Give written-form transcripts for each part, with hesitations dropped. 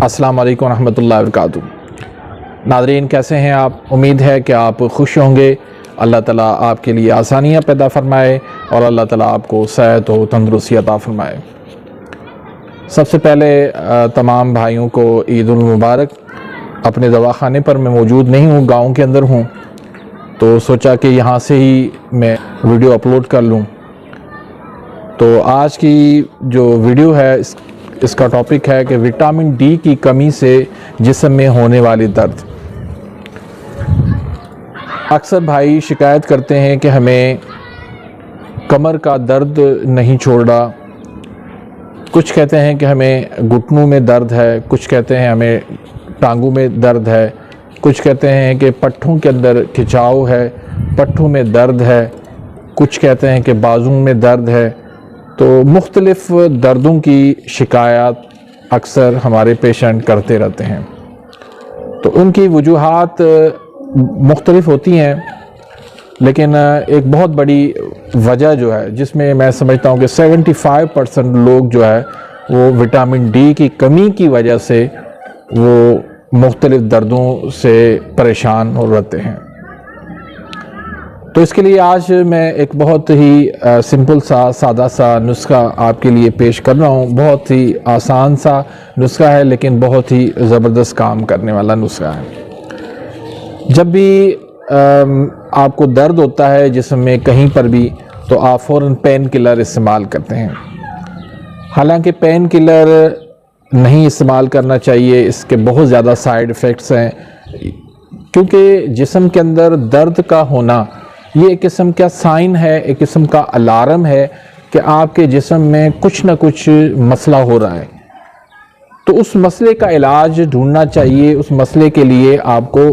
अस्सलाम वालेकुम रहमतुल्लाहि व बरकातुहू। नाज़रीन, कैसे हैं आप? उम्मीद है कि आप खुश होंगे। अल्लाह ताला आपके लिए आसानियाँ पैदा फरमाए और अल्लाह ताला आपको सेहत व तंदुरुस्ती अता फरमाए। सबसे पहले तमाम भाइयों को ईद उल मुबारक। अपने दवाखाने पर मैं मौजूद नहीं हूँ, गाँव के अंदर हूँ, तो सोचा कि यहाँ से ही मैं वीडियो अपलोड कर लूँ। तो आज की जो वीडियो है इसका टॉपिक है कि विटामिन डी की कमी से जिस्म में होने वाली दर्द। अक्सर भाई शिकायत करते हैं कि हमें कमर का दर्द नहीं छोड़ रहा। कुछ कहते हैं कि हमें घुटनों में दर्द है, कुछ कहते हैं हमें टांगों में दर्द है, कुछ कहते हैं कि पट्ठों के अंदर खिंचाव है, पट्ठों में दर्द है, कुछ कहते हैं कि बाजुओं में दर्द है। तो मुख्तलिफ़ दर्दों की शिकायत अक्सर हमारे पेशेंट करते रहते हैं। तो उनकी वजूहात मुख्तलिफ़ होती हैं, लेकिन एक बहुत बड़ी वजह जो है जिसमें मैं समझता हूँ कि 75% लोग जो है वो विटामिन डी की कमी की वजह से वो मुख्तलिफ़ दर्दों से परेशान हो रहते हैं। तो इसके लिए आज मैं एक बहुत ही सिंपल सा सादा सा नुस्खा आपके लिए पेश कर रहा हूँ। बहुत ही आसान सा नुस्खा है, लेकिन बहुत ही ज़बरदस्त काम करने वाला नुस्खा है। जब भी आपको दर्द होता है जिस्म में कहीं पर भी, तो आप फ़ौरन पेन किलर इस्तेमाल करते हैं। हालांकि पेन किलर नहीं इस्तेमाल करना चाहिए, इसके बहुत ज़्यादा साइड इफ़ेक्ट्स हैं, क्योंकि जिस्म के अंदर दर्द का होना ये एक किस्म का साइन है, एक किस्म का अलार्म है कि आपके जिस्म में कुछ ना कुछ मसला हो रहा है। तो उस मसले का इलाज ढूंढना चाहिए। उस मसले के लिए आपको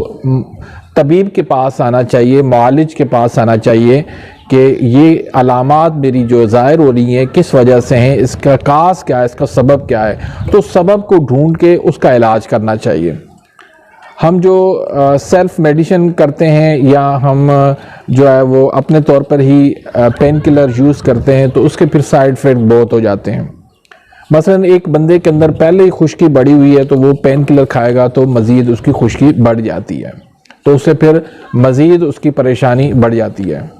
तबीब के पास आना चाहिए, मुआलिज के पास आना चाहिए कि ये अलामात मेरी जो ज़ाहिर हो रही हैं किस वजह से हैं, इसका कास क्या है, इसका सबब क्या है। तो सबब को ढूंढ के उसका इलाज करना चाहिए। हम जो सेल्फ मेडिसिन करते हैं या हम जो है वो अपने तौर पर ही पेन किलर यूज़ करते हैं, तो उसके फिर साइड इफ़ेक्ट बहुत हो जाते हैं। मसलन एक बंदे के अंदर पहले ही खुश्की बढ़ी हुई है, तो वो पेन किलर खाएगा तो मज़ीद उसकी खुश्की बढ़ जाती है, तो उससे फिर मज़ीद उसकी परेशानी बढ़ जाती है।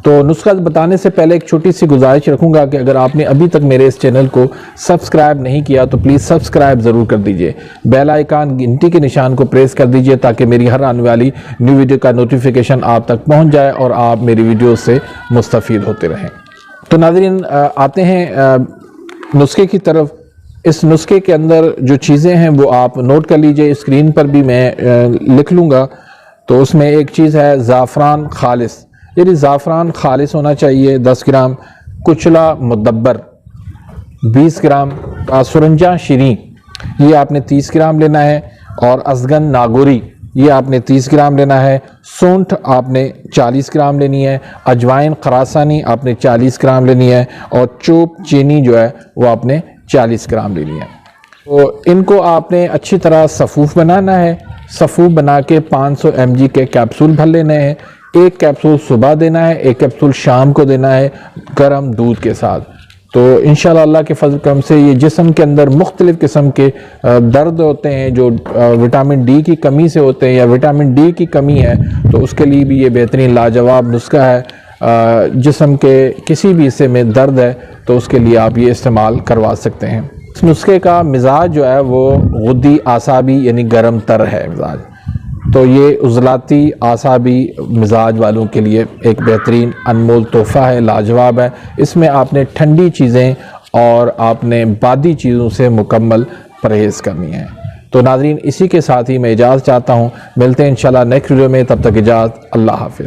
तो नुस्खा बताने से पहले एक छोटी सी गुजारिश रखूंगा कि अगर आपने अभी तक मेरे इस चैनल को सब्सक्राइब नहीं किया तो प्लीज़ सब्सक्राइब ज़रूर कर दीजिए। बेल आइकन घंटी के निशान को प्रेस कर दीजिए ताकि मेरी हर आने वाली न्यू वीडियो का नोटिफिकेशन आप तक पहुंच जाए और आप मेरी वीडियो से मुस्तफ़ीद होते रहें। तो नाज़रीन, आते हैं नुस्खे की तरफ। इस नुस्खे के अंदर जो चीज़ें हैं वो आप नोट कर लीजिए, स्क्रीन पर भी मैं लिख लूँगा। तो उसमें एक चीज़ है ज़ाफ़रान खालिस, यानी ज़ाफ़रान खालिस होना चाहिए 10 ग्राम, कुचला मुदब्बर 20 ग्राम, सुरंजा शीरी ये आपने 30 ग्राम लेना है, और अज़गन नागोरी ये आपने 30 ग्राम लेना है, सूंठ आपने 40 ग्राम लेनी है, अजवाइन खरासानी आपने 40 ग्राम लेनी है, और चोप चीनी जो है वो आपने 40 ग्राम लेनी है। तो इनको आपने अच्छी तरह सफ़ूफ़ बनाना है। सफ़ूफ़ बना के 500 mg के कैप्सूल भर लेने हैं। एक कैप्सूल सुबह देना है, एक कैप्सूल शाम को देना है गर्म दूध के साथ। तो इंशाअल्लाह अल्लाह के फजल करम से ये जिस्म के अंदर मुख्तलिफ़ किस्म के दर्द होते हैं जो विटामिन डी की कमी से होते हैं या विटामिन डी की कमी है, तो उसके लिए भी ये बेहतरीन लाजवाब नुस्खा है। जिस्म के किसी भी हिस्से में दर्द है तो उसके लिए आप ये इस्तेमाल करवा सकते हैं। इस नुस्खे का मिजाज जो है वो गुद्दी आसाबी यानी गर्म तर है मिजाज। तो ये उज़लाती आसाबी मिजाज वालों के लिए एक बेहतरीन अनमोल तोहफ़ा है, लाजवाब है। इसमें आपने ठंडी चीज़ें और आपने बादी चीज़ों से मुकम्मल परहेज़ करनी है। तो नाज़रीन, इसी के साथ ही मैं इजाज़त चाहता हूँ। मिलते हैं इंशाल्लाह नेक्स्ट वीडियो में, तब तक इजाज़त, अल्लाह हाफ़िज़।